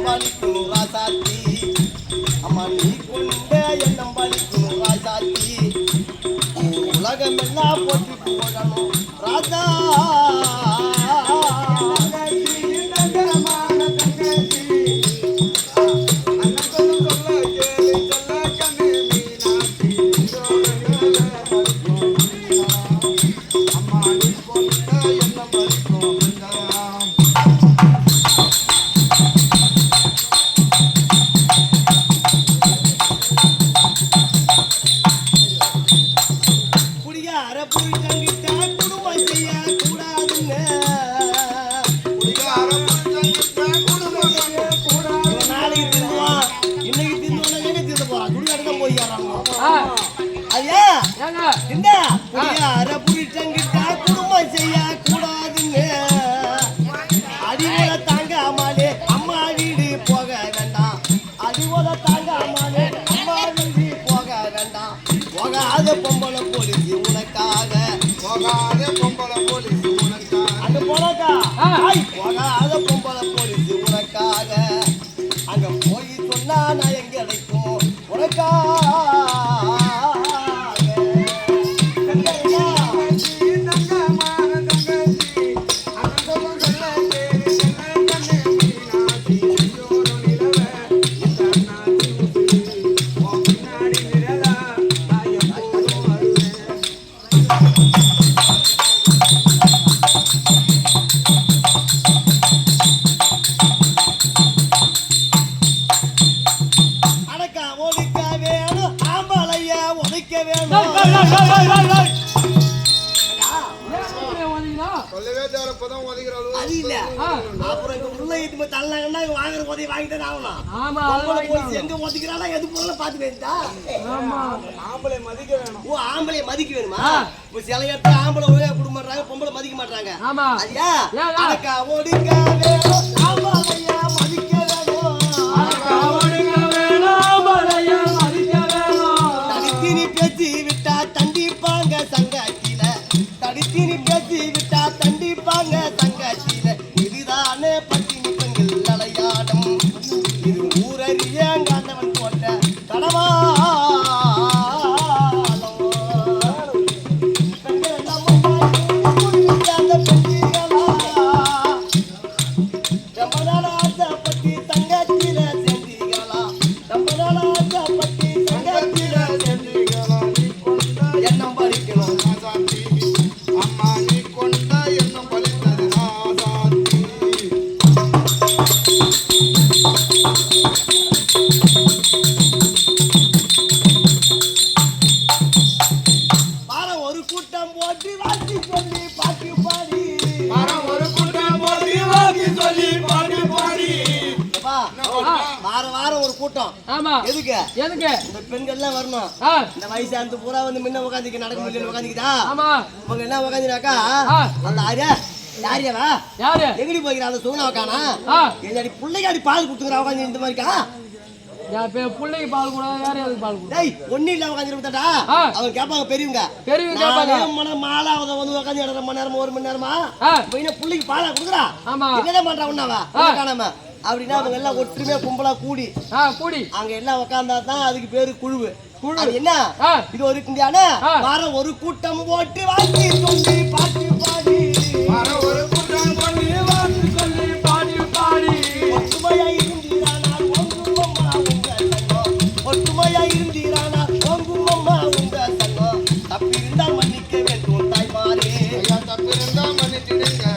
எண்ணம் பழிக்கும் ராசாத்தி அம்மா நீ கொண்ட எண்ணம் பழிக்கும் ராசாத்தி உலகம் எல்லாம் போட்டி போடணும் ராஜா பொம்பளை போலீஸ் உனக்காக போகாத பொம்பளை போலீஸ் உனக்காக அங்க போனாக்கா போகாத பொம்பளை போலீஸ் உனக்காக அங்க போய் சொன்னா நான் எங்க கிடைக்கும் உனக்காக மதிக்க வேணுமா? சில இடத்துல ஆம்பளை குடும்பம் பண்றாங்க, பொம்பளை மதிக்க மாட்டாங்க. தனித்தினி பேச்சு விட்டா தண்டிப்பாங்க சங்கத்தில, தனித்தினி பேச்சு விட்டா தண்டிப்பாங்க சங்கத்தில. இதுதானே பட்டினி பெண்கள் அலையாடும், இது ஊரறிய காண்டவன் போட்ட கடவா. பெண்கள்லாம் வரணும். இந்த வயசு அந்த பூரா வந்து முன்ன உட்காந்துக்க நடக்க முடியல உட்காந்துக்கிட்டா அவங்க என்ன உட்காந்துனாக்கா அந்த யாரியாவா யாரு எங்கடி போய்க்கிறா அந்த சூனா உக்கானா என்னடி பிள்ளைக்கு அடி பால் கொடுத்துக்கிறா உட்காந்து இந்த மாதிரிக்கா பிள்ளைக்கு பால் கூட வேற எதுக்கு பால் கூட ஒன்னும் இல்ல உட்காந்து விட்டாடா அவங்க கேட்பாங்க பெரியவங்க மாலா வந்து உட்காந்து 2 மணி நேரமா 1 மணி நேரமா பிள்ளைக்கு பாலா கொடுக்குறா என்னதான் பண்றா உண்ணாவா காணாம அப்படின்னா அவங்க எல்லாம் ஒற்றுமையா கும்பலா கூடி அங்க எல்லாம் உட்கார்ந்தா தான் அதுக்கு பேரு குழுவு. என்ன இது ஒரு வாரம் ஒரு கூட்டம் போட்டு வாங்கி சொல்லி பாட்டி பாடி ஒரு கூட்டம் பண்ணி வாங்கி சொல்லி பாடி பாடி ஒற்றுமையா இருந்தீரானால் ஒங்கும் அம்மா உங்க சங்கம், ஒற்றுமையா இருந்தீரானால் ஒங்கும் அம்மா உங்க சங்கம். தப்பிருந்தால் மன்னிக்க வேண்டும் தாய்மாரே, தப்பிருந்தால் மன்னிச்சிடுங்க